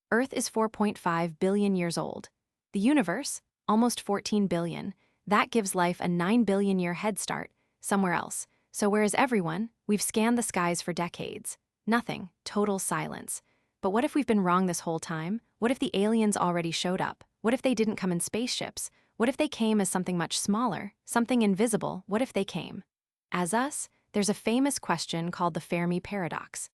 Earth is 4.5 billion years old. The universe, almost 14 billion. That gives life a 9 billion year head start somewhere else. So whereas everyone, we've scanned the skies for decades. Nothing, total silence. But what if we've been wrong this whole time? What if the aliens already showed up? What if they didn't come in spaceships? What if they came as something much smaller, something invisible? What if they came as us? There's a famous question called the Fermi paradox.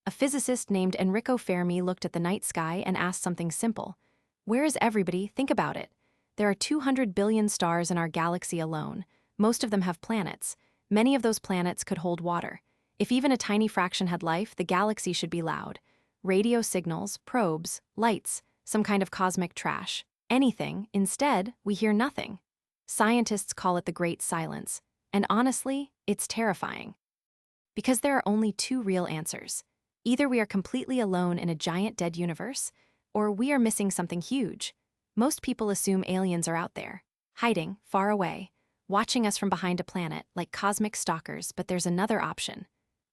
A physicist named Enrico Fermi looked at the night sky and asked something simple. Where is everybody? Think about it. There are 200 billion stars in our galaxy alone. Most of them have planets. Many of those planets could hold water. If even a tiny fraction had life, the galaxy should be loud. Radio signals, probes, lights, some kind of cosmic trash. Anything. Instead, we hear nothing. Scientists call it the Great Silence. And honestly, it's terrifying. Because there are only two real answers. Either we are completely alone in a giant dead universe, or we are missing something huge. Most people assume aliens are out there, hiding, far away, watching us from behind a planet like cosmic stalkers, but there's another option.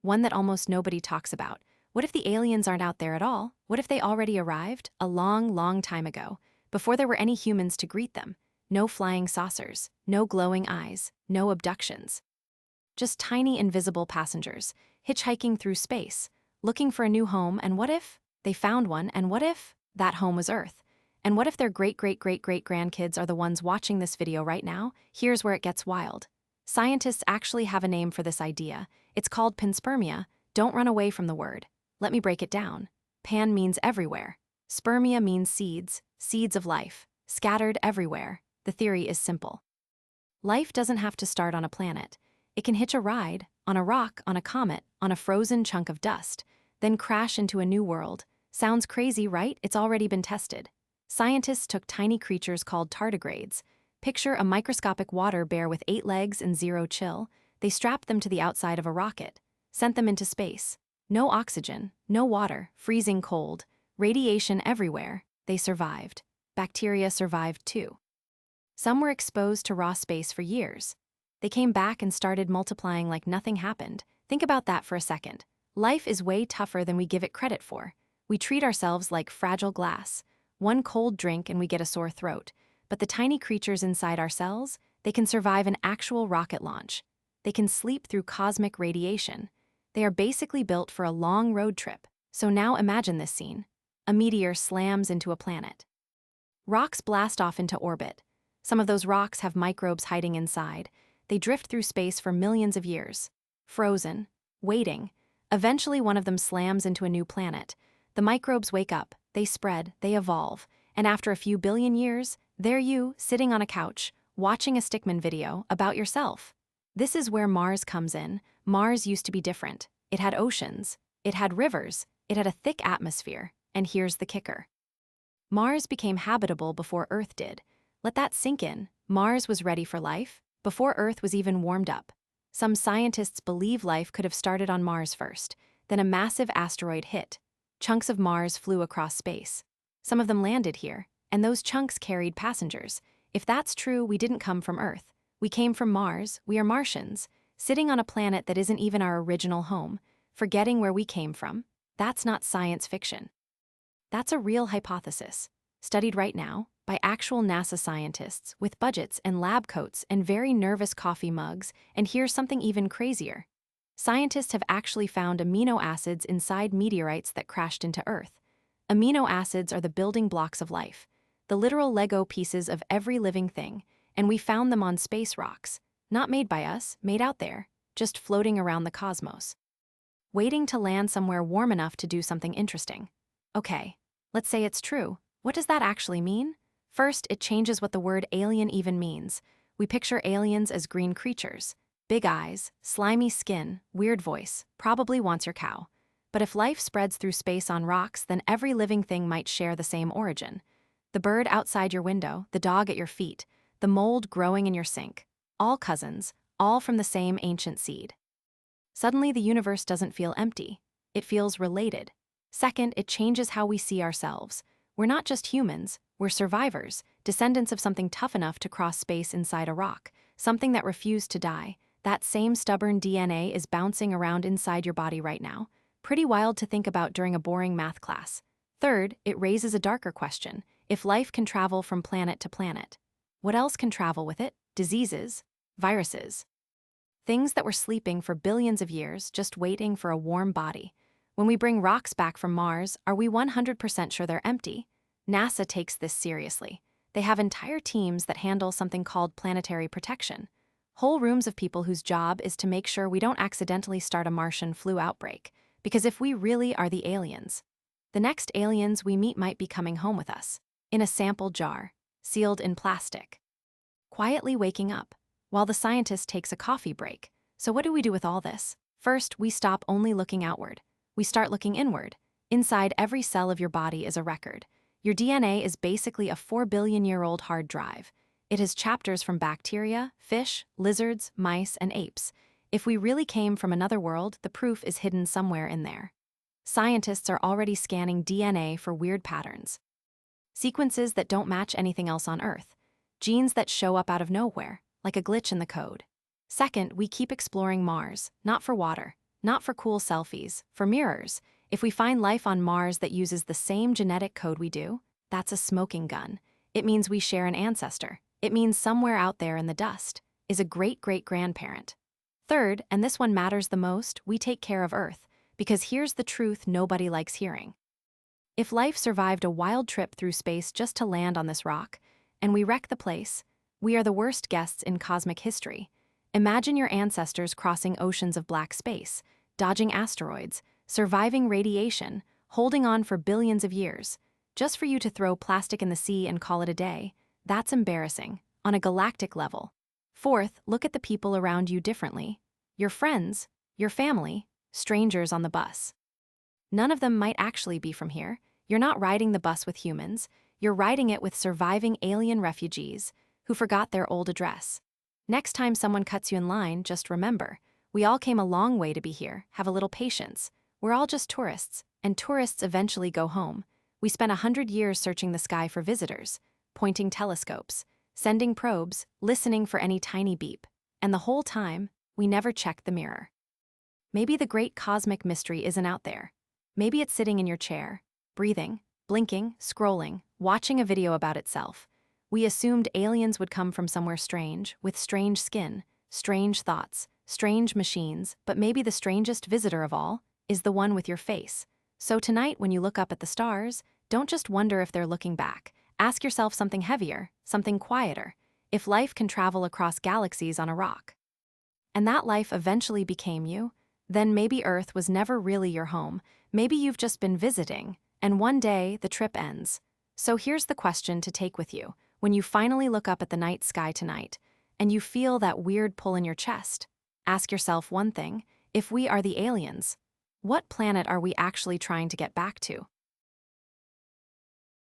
One that almost nobody talks about. What if the aliens aren't out there at all? What if they already arrived a long, long time ago, before there were any humans to greet them? No flying saucers, no glowing eyes, no abductions. Just tiny invisible passengers, hitchhiking through space, looking for a new home, and what if they found one, and what if that home was Earth? And what if their great-great-great-great-grandkids are the ones watching this video right now? Here's where it gets wild. Scientists actually have a name for this idea. It's called panspermia. Don't run away from the word. Let me break it down. Pan means everywhere. Spermia means seeds, seeds of life, scattered everywhere. The theory is simple. Life doesn't have to start on a planet. It can hitch a ride, on a rock, on a comet, on a frozen chunk of dust, then crash into a new world. Sounds crazy, right? It's already been tested. Scientists took tiny creatures called tardigrades. Picture a microscopic water bear with 8 legs and 0 chill. They strapped them to the outside of a rocket, sent them into space. No oxygen, no water, freezing cold, radiation everywhere. They survived. Bacteria survived too. Some were exposed to raw space for years. They came back and started multiplying like nothing happened. Think about that for a second. Life is way tougher than we give it credit for. We treat ourselves like fragile glass. One cold drink and we get a sore throat. But the tiny creatures inside our cells, they can survive an actual rocket launch. They can sleep through cosmic radiation. They are basically built for a long road trip. So now imagine this scene. A meteor slams into a planet. Rocks blast off into orbit. Some of those rocks have microbes hiding inside. They drift through space for millions of years. Frozen. Waiting. Eventually one of them slams into a new planet. The microbes wake up, they spread, they evolve, and after a few billion years, there you, sitting on a couch, watching a Stickman video about yourself. This is where Mars comes in. Mars used to be different. It had oceans, it had rivers, it had a thick atmosphere, and here's the kicker. Mars became habitable before Earth did. Let that sink in. Mars was ready for life, before Earth was even warmed up. Some scientists believe life could have started on Mars first, then a massive asteroid hit. Chunks of Mars flew across space. Some of them landed here, and those chunks carried passengers. If that's true, we didn't come from Earth. We came from Mars, we are Martians, sitting on a planet that isn't even our original home, forgetting where we came from. That's not science fiction. That's a real hypothesis, studied right now by actual NASA scientists with budgets and lab coats and very nervous coffee mugs, and here's something even crazier. Scientists have actually found amino acids inside meteorites that crashed into Earth. Amino acids are the building blocks of life, the literal Lego pieces of every living thing, and we found them on space rocks, not made by us, made out there, just floating around the cosmos, waiting to land somewhere warm enough to do something interesting. Okay, let's say it's true. What does that actually mean? First, it changes what the word alien even means. We picture aliens as green creatures. Big eyes, slimy skin, weird voice, probably wants your cow. But if life spreads through space on rocks, then every living thing might share the same origin. The bird outside your window, the dog at your feet, the mold growing in your sink. All cousins, all from the same ancient seed. Suddenly the universe doesn't feel empty. It feels related. Second, it changes how we see ourselves. We're not just humans, we're survivors, descendants of something tough enough to cross space inside a rock, something that refused to die. That same stubborn DNA is bouncing around inside your body right now. Pretty wild to think about during a boring math class. Third, it raises a darker question. If life can travel from planet to planet, what else can travel with it? Diseases, viruses, things that were sleeping for billions of years, just waiting for a warm body. When we bring rocks back from Mars, are we 100% sure they're empty? NASA takes this seriously. They have entire teams that handle something called planetary protection. Whole rooms of people whose job is to make sure we don't accidentally start a Martian flu outbreak. Because if we really are the aliens, the next aliens we meet might be coming home with us, in a sample jar, sealed in plastic. Quietly waking up, while the scientist takes a coffee break. So what do we do with all this? First, we stop only looking outward. We start looking inward. Inside every cell of your body is a record. Your DNA is basically a 4 billion-year-old hard drive. It has chapters from bacteria, fish, lizards, mice, and apes. If we really came from another world, the proof is hidden somewhere in there. Scientists are already scanning DNA for weird patterns. Sequences that don't match anything else on Earth. Genes that show up out of nowhere, like a glitch in the code. Second, we keep exploring Mars, not for water, not for cool selfies, for mirrors. If we find life on Mars that uses the same genetic code we do, that's a smoking gun. It means we share an ancestor. It means somewhere out there in the dust is a great-great-grandparent. Third, and this one matters the most, we take care of Earth, because here's the truth nobody likes hearing. If life survived a wild trip through space just to land on this rock, and we wreck the place, we are the worst guests in cosmic history. Imagine your ancestors crossing oceans of black space, dodging asteroids, surviving radiation, holding on for billions of years, just for you to throw plastic in the sea and call it a day. That's embarrassing, on a galactic level. Fourth, look at the people around you differently. Your friends, your family, strangers on the bus. None of them might actually be from here. You're not riding the bus with humans. You're riding it with surviving alien refugees who forgot their old address. Next time someone cuts you in line, just remember, we all came a long way to be here. Have a little patience. We're all just tourists, and tourists eventually go home. We spent 100 years searching the sky for visitors, pointing telescopes, sending probes, listening for any tiny beep. And the whole time, we never checked the mirror. Maybe the great cosmic mystery isn't out there. Maybe it's sitting in your chair, breathing, blinking, scrolling, watching a video about itself. We assumed aliens would come from somewhere strange, with strange skin, strange thoughts, strange machines, but maybe the strangest visitor of all is the one with your face. So tonight, when you look up at the stars, don't just wonder if they're looking back. Ask yourself something heavier, something quieter. If life can travel across galaxies on a rock, and that life eventually became you, then maybe Earth was never really your home. Maybe you've just been visiting, and one day the trip ends. So here's the question to take with you. When you finally look up at the night sky tonight, and you feel that weird pull in your chest, ask yourself one thing: if we are the aliens, what planet are we actually trying to get back to?